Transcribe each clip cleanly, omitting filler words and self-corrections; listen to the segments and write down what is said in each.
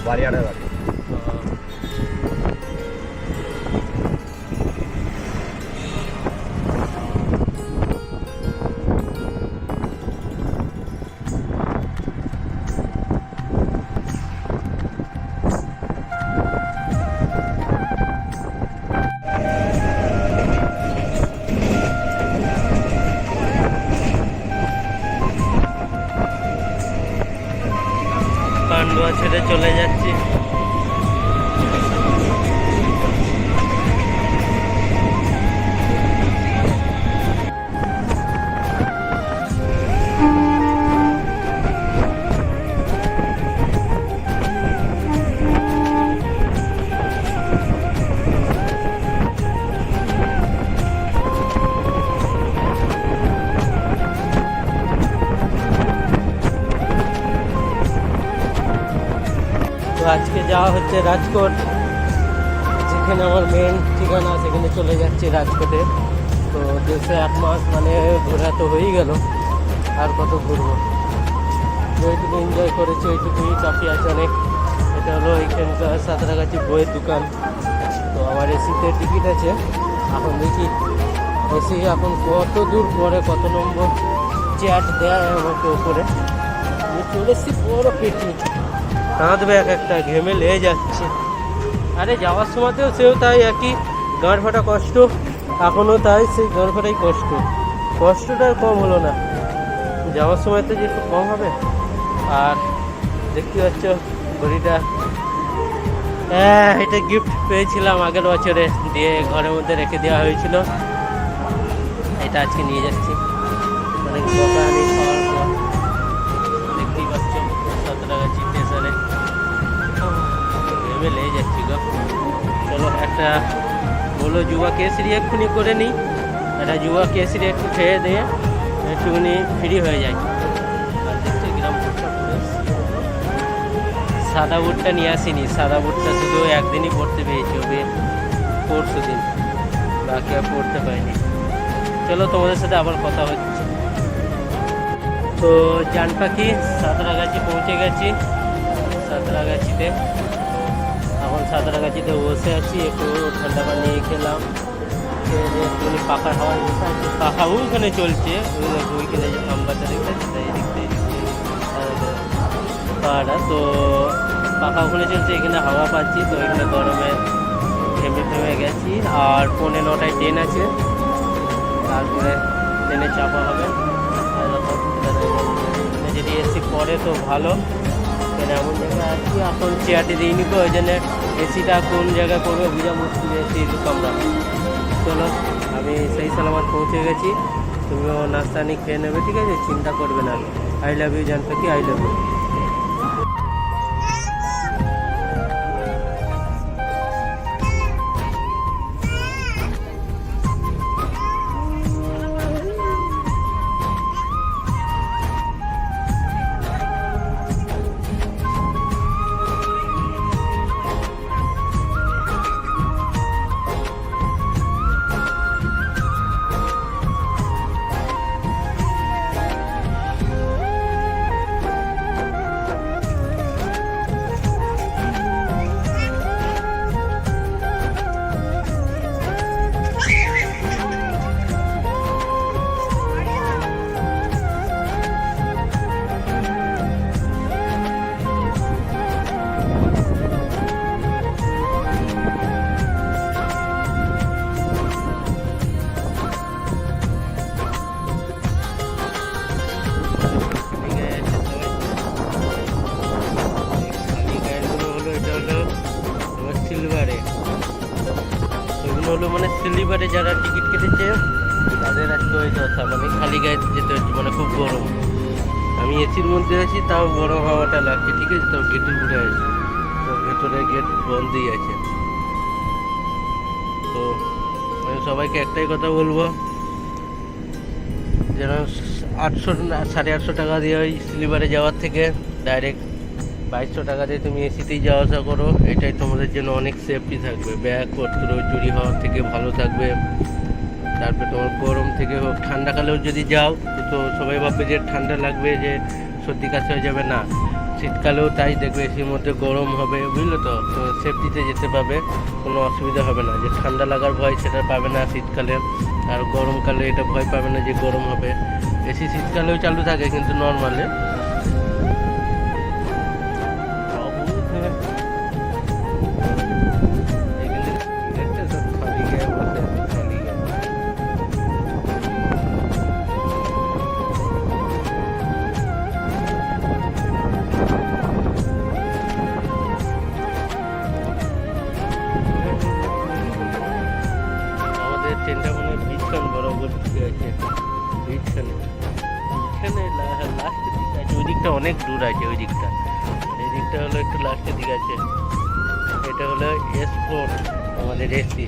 বাড়িয়াড়ার বাড়ি। পান্ডুয়া ছেড়ে চলে যাচ্ছি। তো আজকে যাওয়া হচ্ছে রাজকোট, যেখানে আমার মেন ঠিকানা, সেখানে চলে যাচ্ছি রাজকোটে। তো দেশে 1 মাস মানে ঘোরা তো হয়েই গেল, আর কত ঘুরবো। যেটুকু এনজয় করেছি ওইটুকুই কাফি আছে অনেক। এটা হলো এখানকার সাঁতরাগাছি বইয়ের দোকান। তো আমার এসিতে টিকিট আছে, এখন দেখি এসি এখন কত দূর পরে কত নম্বর চেয়ার দেয় আমাকে ওপরে। আমি চলে এসেছি বড় পিকনিক, কাঁদবে এক একটা, ঘেমে লেগে যাচ্ছে। আরে যাওয়ার সময়তেও সেও তাই একই, গাঁড় ফাটা কষ্ট, এখনও তাই, সেই গাঁড় ফাটাই কষ্ট। কষ্টটা আর কম হলো না, যাওয়ার সময় তো যে একটু কম হবে। আর দেখতে পাচ্ছ ঘড়িটা, হ্যাঁ এটা গিফট পেয়েছিলাম আগের বছরে, দিয়ে ঘরের মধ্যে রেখে দেওয়া হয়েছিল। এটা আজকে নিয়ে যাচ্ছি, অনেক দোকানি খাওয়ার পর। দেখতেই পাচ্ছ সাঁতরাগাছি স্টেশনে ভেবে লেগে যাচ্ছি গো। চলো একটা বলো যুবা কেসরি এক্ষুনি করে নিই, একটা যুবা কেসরি একটু খেয়ে দিয়ে একটুখানি ফ্রি হয়ে যায়। আর দেখছি গ্রাম সাদা বুটটা নিয়ে আসিনি, সাদা বুটটা শুধু একদিনই পড়তে পেয়েছি, ওকে পরশু দিন, বাকি আর পড়তে পারিনি। চলো তোমাদের সাথে আবার কথা হচ্ছে। তো জান পাখি সাঁতরাগাছি পৌঁছে গেছি। সাঁতরাগাছিতে এখন সাঁতরাগাছিতে বসে আছি, একটু ঠান্ডা পানি খেলাম, খেয়ে দিয়ে একটুখানি পাখার হাওয়া বসে আছি। পাখা ওইখানে চলছে, ওইখানে আম গাছটা দেখতে পাহাড়া, তো পাখা ওখানে চলছে, এখানে হাওয়া পাচ্ছি। তো এখানে গরমে ঘেমে গেছি। আর 9:45 ট্রেন আছে, তারপরে ট্রেনে চাপা হবে। যদি এসি পরে তো ভালো, এমন জায়গায় আছি এখন চেয়ারটি দিইনি তো, ওই জন্য এসিটা কোন জায়গায় করবে বোঝা মুশকিল, এসির কামরা। চলো আমি সেই সালামত পৌঁছে গেছি, তুমিও নাস্তা নিয়ে খেয়ে নেবে, ঠিক আছে, চিন্তা করবে না। আই লাভ ইউ জান পাখি, আই লাভ ইউ। হলো মানে স্লিপারে যারা টিকিট কেটেছে তাদের আজকে ওই দশা, মানে খালি গায়ে যেতে হচ্ছে, মানে খুব গরম। আমি এসির মধ্যে আছি, তাও গরম হাওয়াটা লাগছে, ঠিক আছে। তাও গেটের ঘুরে আছি, তো ভেতরে গেট বন্ধই আছে। তো আমি সবাইকে একটাই কথা বলবো, যেন 800-850 টাকা দিয়ে ওই স্লিপারে যাওয়ার থেকে ডাইরেক্ট 2200 টাকা দিয়ে তুমি এসিতেই যাওয়া আসা করো। এটাই তোমাদের জন্য অনেক সেফটি থাকবে, ব্যাগপত্র চুরি হওয়ার থেকে ভালো থাকবে। তারপরে তোমার গরম থেকে হোক, ঠান্ডাকালেও যদি যাও তো সবাই ভাববে যে ঠান্ডা লাগবে, যে সর্দি কাশি হয়ে যাবে, না, শীতকালেও তাই দেখবে এসির মধ্যে গরম হবে, বুঝলো তো, তো সেফটিতে যেতে পাবে, কোনো অসুবিধা হবে না। যে ঠান্ডা লাগার ভয় সেটা পাবে না শীতকালে, আর গরমকালে এটা ভয় পাবে না যে গরম হবে। এসি শীতকালেও চালু থাকে কিন্তু নর্মালে। ট্রেনটা মনে হয় ব্রিজখান বরাবর দিকে আছে, ব্রিজখানে এখানে লাস্টের দিকে আছে, ওই দিকটা অনেক দূর আছে, ওই দিকটা, এই দিকটা হলো একটু লাস্টের দিকে আছে। এটা হলো এয়ারপোর্ট আমাদের এসি।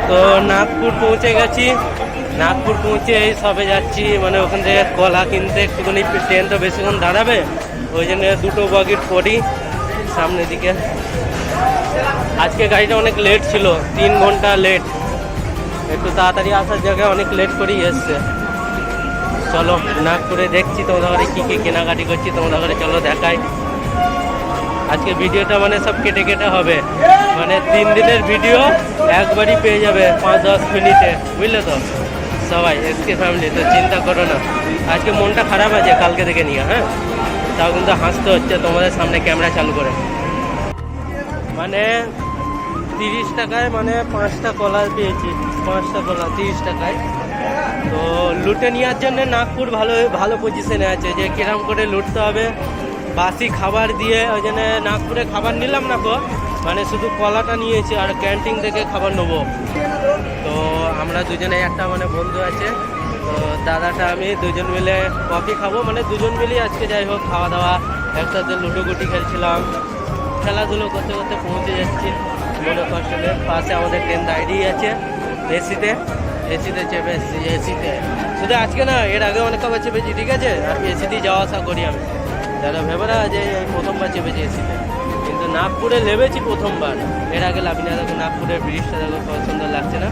তো নাগপুর পৌঁছে গেছি, নাগপুর পৌঁছে এই সবে যাচ্ছি, মানে ওখান থেকে কলা কিনতে। একটুখানি ট্রেন তো বেশিক্ষণ দাঁড়াবে, ওই জন্য দুটো বগির পরই সামনের দিকে। আজকে গাড়িটা অনেক লেট ছিল, 3 ঘন্টা লেট, একটু তাড়াতাড়ি আসার জায়গায় অনেক লেট করেই এসছে। চলো নাগপুরে দেখছি তোমাদের ঘরে কী কী কেনাকাটি করছি, তোমাদের ঘরে চলো দেখাই। আজকে ভিডিওটা মানে সব কেটে কেটে হবে, মানে 3 দিনের ভিডিও একবারই পেয়ে যাবে 5-10 মিনিটে, বুঝলে তো সবাই এসকে ফ্যামিলি। তো চিন্তা করো না, আজকে মনটা খারাপ আছে কালকে থেকে নিয়ে, হ্যাঁ তাও কিন্তু হাসতে হচ্ছে তোমাদের সামনে ক্যামেরা চালু করে। মানে 30 টাকায় মানে 5টা কলা পেয়েছি, 5টা কলা 30 টাকায়। তো লুটে নেওয়ার জন্য নাগপুর ভালো ভালো পজিশনে আছে, যে কিরম করে লুটতে হবে। বাসি খাবার দিয়ে ওই জন্য নাগপুরে খাবার নিলাম না গো, মানে শুধু কলাটা নিয়েছি আর ক্যান্টিন থেকে খাবার নেবো। তো আমরা দুজনে, একটা মানে বন্ধু আছে, তো দাদাটা আমি দুজন মিলে কফি খাবো, মানে দুজন মিলেই আজকে যাই হোক খাওয়া দাওয়া, একসাথে লুডোগুটি খেলছিলাম, খেলাধুলো করতে করতে পৌঁছে যাচ্ছি। মনে কষ্ট নেই, পাশে আমাদের ট্রেন দাঁড়িয়ে আছে, এসিতে চেপে এসেছি, এসিতে শুধু আজকে না, এর আগে অনেক কবার চেপেছি, ঠিক আছে, আর এসিতেই যাওয়া আসা করি আমি। দাদা ভেবে না যে প্রথমবার চেপেছি এসিতে, কিন্তু নাগপুরে নেমেছি প্রথমবার, এর আগে লাভি না। দেখো নাগপুরের ব্রিজটা দেখো কত সুন্দর লাগছে না,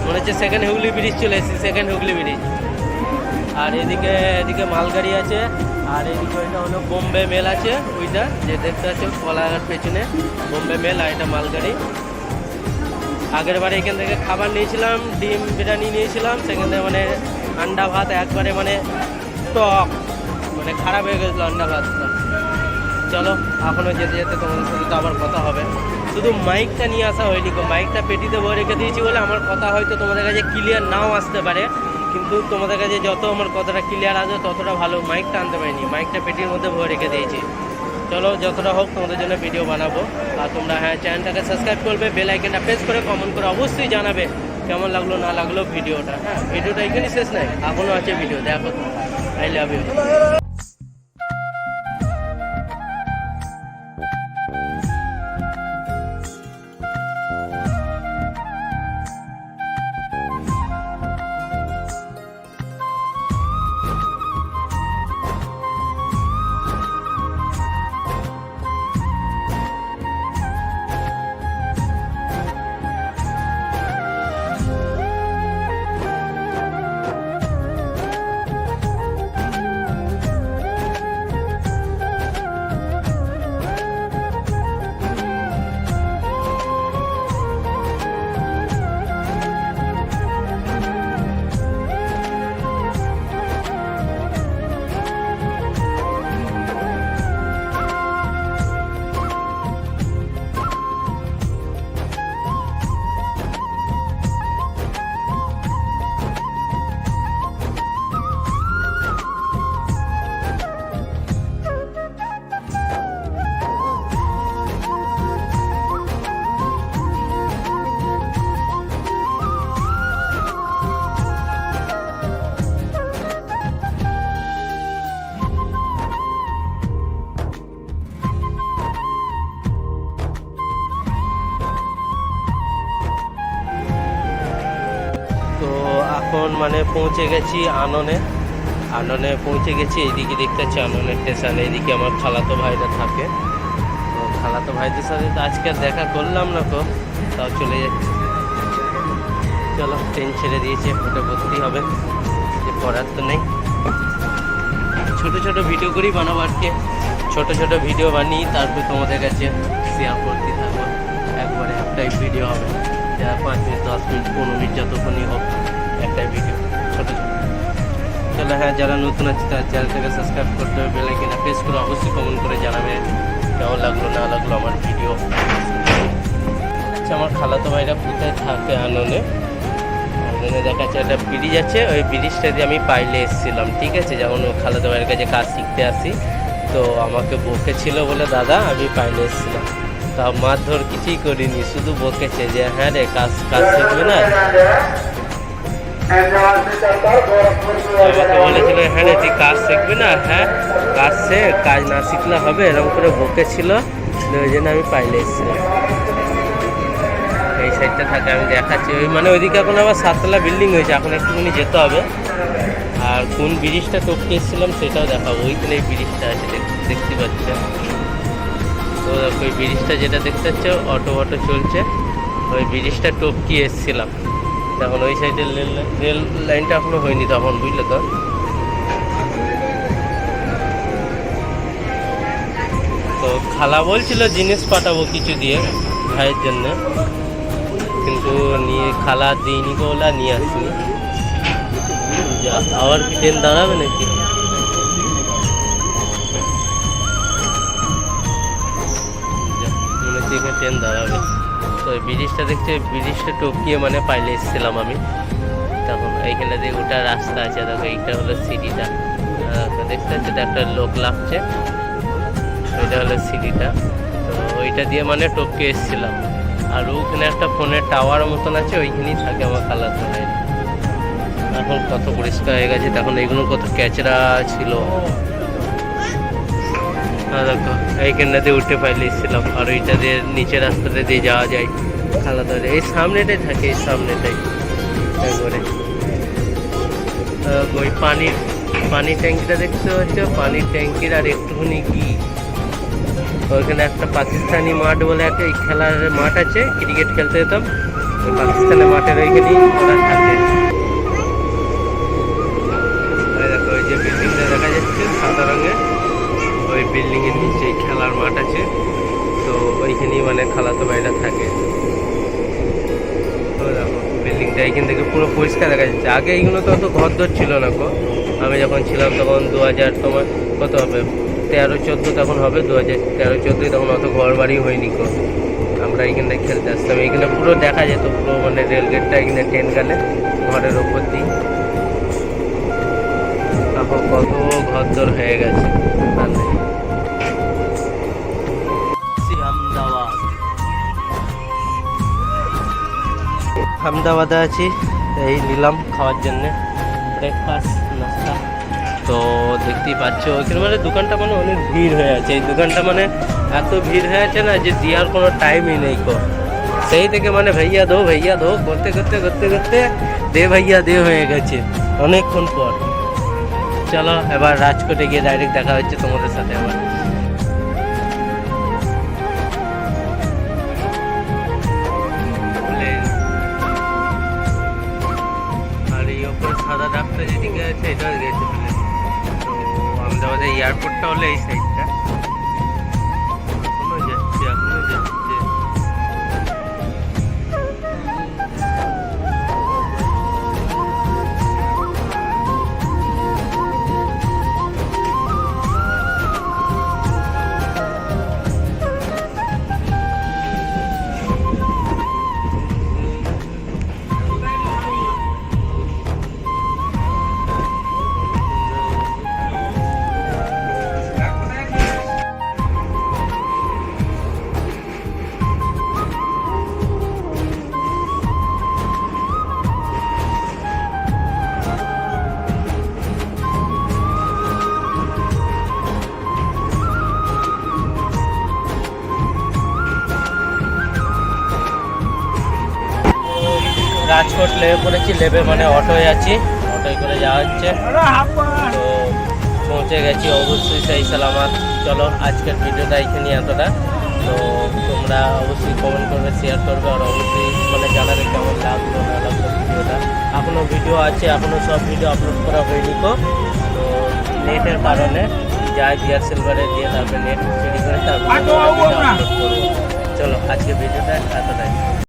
মনে হচ্ছে সেকেন্ড হুগলি ব্রিজ চলে এসেছি, সেকেন্ড হুগলি ব্রিজ। আর এদিকে মালগাড়ি আছে, আর এদিকে ওইটা হলো বোম্বে মেল আছে, ওইটা যে দেখতে আছে কলাঘাট পেছনে বোম্বে মেল, আর এটা মালগাড়ি। আগের বারে এখান থেকে খাবার নিয়েছিলাম, ডিম বিরিয়ানি নিয়েছিলাম, সেখান থেকে মানে আন্ডা ভাত একবারে মানে টক, মানে খারাপ হয়ে গেছিলো আন্ডা ভাতটা। চলো এখনও যেতে যেতে তোমাদের সাথে তো আবার কথা হবে। শুধু মাইকটা নিয়ে আসা হয়নি, মাইকটা পেটিতে বয়ে রেখে দিয়েছি বলে আমার কথা হয়তো তোমাদের কাছে ক্লিয়ার নাও আসতে পারে, কিন্তু তোমাদের কাছে যত আমার কথাটা ক্লিয়ার আসবে ততটা ভালো। মাইকটা আনতে পারিনি, মাইকটা পেটির মধ্যে বয়ে রেখে দিয়েছি। চলো যতটা হোক তোমাদের জন্য ভিডিও বানাবো। আর তোমরা হ্যাঁ চ্যানেলটাকে সাবস্ক্রাইব করবে, বেল আইকনটা প্রেস করে কমেন্ট করে অবশ্যই জানাবে কেমন লাগলো না লাগলো ভিডিওটা। হ্যাঁ ভিডিওটা এখানেই শেষ নাই, এখনও আছে ভিডিও, দেখো। I love you. তো এখন মানে পৌঁছে গেছি আননে পৌঁছে গেছি। এইদিকে দেখতে পাচ্ছি আননের স্টেশনে, এদিকে আমার খালাতো ভাইরা থাকে। তো খালাতো ভাইদের সাথে তো আজকে আর দেখা করলাম না, তো তাও চলে যাচ্ছি। চলো, ট্রেন ছেড়ে দিয়েছে, ওটা ভর্তি হবে, যে করার তো নেই। ছোটো ছোটো ভিডিও করি বানাবো আজকে, ছোটো ছোটো ভিডিও বানিয়ে তারপর তোমাদের কাছে শেয়ার করতে থাকবো। একবারে একটাই ভিডিও হবে, যা 5 মিনিট 10 মিনিট 15 মিনিট যতক্ষণই হোক, একটাই ভিডিও ছোটো ছোটো। চলো, হ্যাঁ, যারা নতুন আছে তার চ্যানেলটাকে সাবস্ক্রাইব করতে হবে, বেল আইকনে প্রেস করে অবশ্যই কমেন্ট করে জানাবে কেমন লাগলো না লাগলো আমার ভিডিও। আচ্ছা, আমার খালাতো ভাইরা কোথায় থাকে? আননে দেখা যাচ্ছে একটা ব্রিজ আছে, ওই ব্রিজটা দিয়ে আমি পাইলে এসেছিলাম, ঠিক আছে। যেমন খালাতো ভাইয়ের কাছে কাজ শিখতে আসি, তো আমাকে বকেছিল বলে দাদা আমি পাইলে এসেছিলাম। তা মারধর কিছুই করিনি, শুধু বকেছে যে হ্যাঁ রে কাজ শিখবে না। আমাকে বলেছিল হ্যাঁ রে তুই কাজ শিখবি না, হ্যাঁ কাজ না শিখলে হবে, এরকম করে বকেছিল। ওই জন্য আমি পাইলে এসেছিলাম। এই সাইডটা থাকে, আমি দেখাচ্ছি। ওই মানে ওইদিকে এখন আবার 7তলা বিল্ডিং হয়েছে, এখন একটুখানি যেতে হবে। আর কোন ব্রিজটা টপকে এসেছিলাম সেটাও দেখাবো। ওইখানে এই ব্রিজটা আছে, দেখতে পাচ্ছে। তো ওই ব্রিজটা যেটা দেখতে পাচ্ছ, অটো চলছে, ওই ব্রিজটা টপকে এসেছিলাম। তখন ওই সাইডে রেল লাইনটা এখনো হয়নি তখন, বুঝলে তো। তো খালা বলছিল জিনিস পাঠাবো কিছু দিয়ে ভাইয়ের জন্য, কিন্তু খালা দিইনি ওলা নিয়ে আসিনি। আবার কি ট্রেন দাঁড়াবে নাকি? মনে হচ্ছে এখানে ট্রেন দাঁড়াবে। তো এই ব্রিজটা দেখছে, ব্রিজটা টপকিয়ে মানে পাইলে এসেছিলাম আমি। তখন এইখানে দিয়ে ওটা রাস্তা আছে, দেখো এইটা হলো সিঁড়িটা, দেখতে পাচ্ছি একটা লোক লাগছে, ওইটা হলো সিঁড়িটা। তো ওইটা দিয়ে মানে টপকে এসেছিলাম। আর ওখানে একটা ফোনের টাওয়ার মতন আছে, ওইখানেই থাকে আমার খালাতো ভাই। এখন কত পরিষ্কার হয়ে গেছে, তখন এইগুলো কত ক্যাচরা ছিল। দেখো এইখানটাতে উঠে পাইলে এসেছিলাম। আর ওইটা দিয়ে নিচের রাস্তাটা দিয়ে যাওয়া যায় খালাতো ভাই। এই সামনেটাই থাকে, এই সামনেটাই একবারে। ওই পানির ট্যাঙ্কিটা দেখতে পাচ্ছ, পানির ট্যাঙ্কির আর একটুখানি কি ওইখানে একটা পাকিস্তানি মাঠ বলে একটা খেলার মাঠ আছে, ক্রিকেট খেলতে যেতাম, ওই পাকিস্তানের মাঠের ওইখানেই ওরা থাকে। দেখো ওই যে বিল্ডিংটা দেখা যাচ্ছে সাদা রঙের, ওই বিল্ডিংয়ের নিচে খেলার মাঠ আছে, তো ওইখানেই মানে খালাতো ভাইরা থাকে। তো দেখো বিল্ডিংটা এইখান থেকে পুরো পরিষ্কার দেখা যাচ্ছে। আগে এইগুলো তো অত ঘরদোর ছিল না গো, আমি যখন ছিলাম তখন 2000 তোমার কত হবে 13-14 তখন হবে, 2013-14 তখন অত ঘর বাড়ি হয়নি গো। আমরা এইখানটায় খেলতে আসতাম, এইখানে পুরো দেখা যেত, পুরো মানে রেলগেটটা এখানে ট্রেন গেলে ঘরের ওপর দিয়ে। এখন কত ঘরদোর হয়ে গেছে। আহমেদাবাদে আছি, এই নিলাম খাওয়ার জন্যে ব্রেকফাস্ট নাস্তা। তো দেখতেই পাচ্ছ ওইখানে মানে দোকানটা মানে অনেক ভিড় হয়ে আছে। এই দোকানটা মানে এত ভিড় হয়ে আছে না যে দেওয়ার কোনো টাইমই নেই কো। সেই থেকে মানে ভাইয়া দো করতে দে ভাইয়া দে হয়ে গেছে অনেকক্ষণ পর। চলো এবার রাজকোটে গিয়ে ডাইরেক্ট দেখা হচ্ছে তোমাদের সাথে আবার। আর এই ওপরে সাদা ডাক্তার যেদিকে আছে এটা গেছে বলে। তো আহমেদাবাদের এয়ারপোর্টটা হলো এই সাইডটা, এখনো যাচ্ছে। রাজকোট লেবে পড়েছি, লেবে মানে অটোয় আছি, অটোয় করে যাওয়া হচ্ছে। তো পৌঁছে গেছি অবশ্যই সেই সালামাত। চলো আজকের ভিডিওটা এখানে এতটা। তো তোমরা অবশ্যই কমেন্ট করবে, শেয়ার করবে, আর অবশ্যই মানে জানাবে কেমন লাগলো না লাগলো ভিডিওটা। এখনও ভিডিও আছে, এখনও সব ভিডিও আপলোড করা হয়নি। তো নেটের কারণে যাই বিআর সিলভারে দিয়ে তারপরে নেট রেডি করে তারপরে আপলোড করবো। চলো আজকে ভিডিওটা এতটাই।